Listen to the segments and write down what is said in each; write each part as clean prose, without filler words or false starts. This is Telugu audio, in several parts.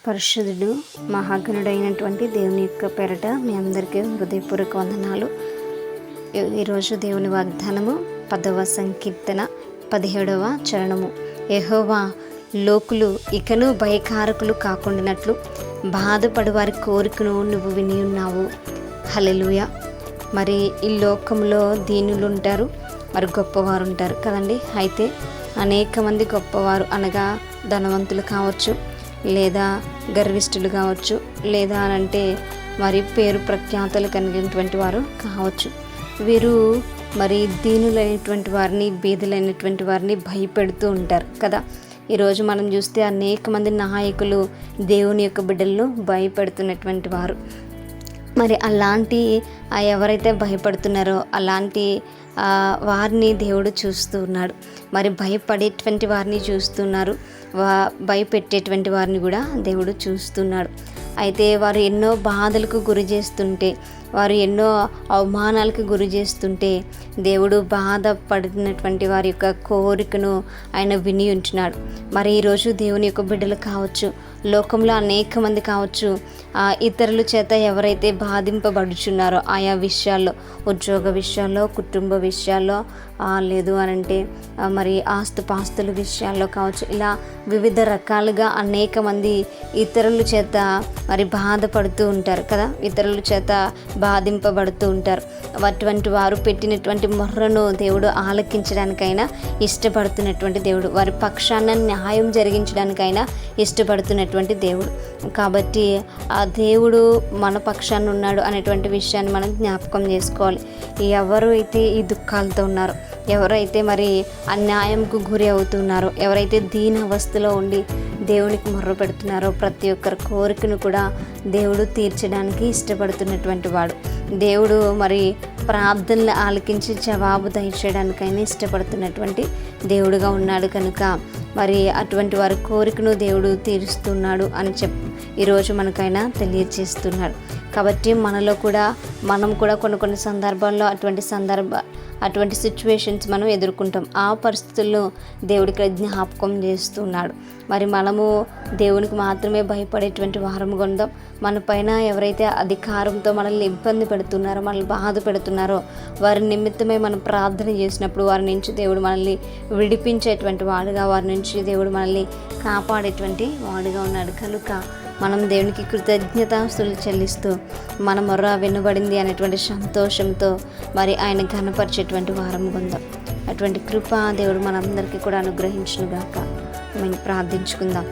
పరిశుద్ధుడు మహాగణుడైనటువంటి దేవుని యొక్క పేరట మీ అందరికీ హృదయపూర్వక వందనాలు. ఈరోజు దేవుని వాగ్దానము 10వ సంకీర్తన 17వ చరణము. యెహోవా, లోకులు ఇకను భయకారకులు కాకుండానట్లు బాధపడు వారి కోరికను నువ్వు విని ఉన్నావు. హల్లెలూయా. మరి ఈ లోకంలో దీనులు ఉంటారు, మరి గొప్పవారు ఉంటారు కదండి. అయితే అనేక మంది గొప్పవారు అనగా ధనవంతులు కావచ్చు, లేదా గర్విష్ఠులు కావచ్చు, లేదా అంటే మరి పేరు ప్రఖ్యాతలు కలిగినటువంటి వారు కావచ్చు. వీరు మరి దీనులైనటువంటి వారిని, బీదలైనటువంటి వారిని భయపెడుతూ ఉంటారు కదా. ఈరోజు మనం చూస్తే అనేక మంది నాయకులు దేవుని యొక్క బిడ్డలను భయపెడుతున్నటువంటి వారు. మరి అలాంటి ఎవరైతే భయపడుతున్నారో అలాంటి వారిని దేవుడు చూస్తూ ఉన్నాడు. మరి భయపడేటువంటి వారిని చూస్తున్నారు, భయపెట్టేటువంటి వారిని కూడా దేవుడు చూస్తున్నాడు. అయితే వారు ఎన్నో బాధలకు గురి చేస్తుంటే, వారు ఎన్నో అవమానాలకు గురి చేస్తుంటే దేవుడు బాధపడుతున్నటువంటి వారి యొక్క కోరికను ఆయన విని ఉంటున్నాడు. మరి ఈరోజు దేవుని యొక్క బిడ్డలు కావచ్చు, లోకంలో అనేక మంది కావచ్చు, ఇతరుల చేత ఎవరైతే బాధింపబడుచున్నారో ఆయా విషయాల్లో, ఉద్యోగ విషయాల్లో, కుటుంబ విషయాల్లో, లేదు అనంటే మరి ఆస్తుపాస్తుల విషయాల్లో కావచ్చు, ఇలా వివిధ రకాలుగా అనేక మంది ఇతరుల చేత మరి బాధపడుతూ ఉంటారు కదా, ఇతరుల చేత బాధింపబడుతూ ఉంటారు. అటువంటి వారు పెట్టినటువంటి మొర్రను దేవుడు ఆలకించడానికైనా ఇష్టపడుతున్నటువంటి దేవుడు, వారి పక్షాన న్యాయం జరిగించడానికైనా ఇష్టపడుతున్నటువంటి దేవుడు. కాబట్టి ఆ దేవుడు మన పక్షాన ఉన్నాడు అనేటువంటి విషయాన్ని మనం జ్ఞాపకం చేసుకోవాలి. ఎవరు అయితే ఈ దుఃఖాలతో ఉన్నారో, ఎవరైతే మరి అన్యాయంకు గురి అవుతున్నారో, ఎవరైతే దీన అవస్థలో ఉండి దేవునికి మొర్ర పెడుతున్నారో, ప్రతి ఒక్కరి కోరికను కూడా దేవుడు తీర్చడానికి ఇష్టపడుతున్నటువంటి వాడు. దేవుడు మరి ప్రార్థనలు ఆలకించి జవాబు దయచేయడానికైనా ఇష్టపడుతున్నటువంటి దేవుడుగా ఉన్నాడు. కనుక మరి అటువంటి వారి కోరికను దేవుడు తీరుస్తున్నాడు అని ఈరోజు మనకైనా తెలియజేస్తున్నాడు. కాబట్టి మనలో కూడా మనం కూడా కొన్ని సందర్భాల్లో అటువంటి సిచ్యువేషన్స్ మనం ఎదుర్కొంటాం. ఆ పరిస్థితుల్లో దేవుడికి జ్ఞాపకం చేస్తున్నాడు. మరి మనము దేవునికి మాత్రమే భయపడేటువంటి వారముగా ఉందాం. మన పైన ఎవరైతే అధికారంతో మనల్ని ఇబ్బంది పెడుతున్నారో, మనల్ని బాధ పెడుతున్నారో, వారి నిమిత్తమే మనం ప్రార్థన చేసినప్పుడు వారి నుంచి దేవుడు మనల్ని విడిపించేటువంటి వాడుగా, వారి నుంచి దేవుడు మనల్ని కాపాడేటువంటి వాడుగా ఉన్నాడు. కనుక మనం దేవునికి కృతజ్ఞతాస్తులు చెల్లిస్తూ మన మొర్ర వినబడింది అనేటువంటి సంతోషంతో మరి ఆయన ఘనపరిచేటువంటి వారం పొందాం. అటువంటి కృప దేవుడు మనందరికీ కూడా అనుగ్రహించునుగాక. మేము ప్రార్థించుకుందాం.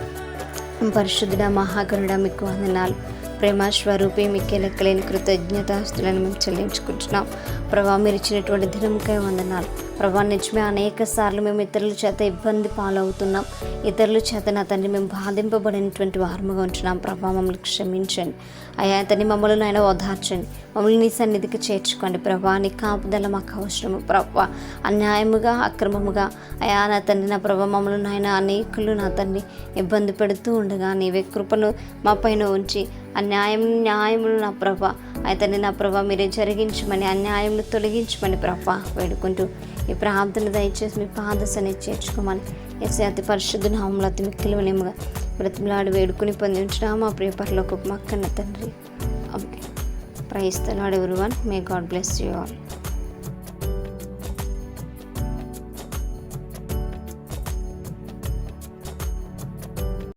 పరిశుద్ధుడ మహాగణుడ, మీకు వందనాలు. ప్రేమ స్వరూపి, మీకే లెక్కలేని కృతజ్ఞతాస్తులను మేము చెల్లించుకుంటున్నాం. ప్రభా, మీరు ఇచ్చినటువంటి దినంకై వందనాలు. ప్రభా, నిజమే అనేక సార్లు మేము ఇతరుల చేత ఇబ్బంది పాలవుతున్నాం, ఇతరుల చేత నా తండ్రి మేము బాధింపబడినటువంటి వారముగా ఉంటున్నాం. ప్రభా, మమ్మల్ని క్షమించండి అయ్యా. తండ్రి, మమ్మల్ని ఆయన ఓదార్చండి, మమ్మల్ని నీ సన్నిధికి చేర్చుకోండి. ప్రభా, నీ కాపుదల మాకు అవసరము. ప్రభా, అన్యాయముగా అక్రమముగా అయా నా తండ్రి, నా ప్రభా, మమ్మల్ని ఆయన అనేకులు నా తండ్రి ఇబ్బంది పెడుతూ ఉండగా నీవే కృపను మా పైన ఉంచి న్యాయములు నా ప్రభా అయితే నా ప్రభా మీరే జరిగించమని, అన్యాయములు తొలగించమని ప్రభా వేడుకుంటూ ఈ ప్రార్థన దయచేసి మీ పాదసని చేర్చుకోమని యేసయ్య అతి పరిశుద్ధ నామములో అతి మిక్కిలి వినయముగా బ్రతిమలాడి వేడుకుని పొంది ఉంచున్నాము మా ప్రియ పరలోకపు మా కన్న తండ్రి. Praise the Lord everyone. May God bless you all.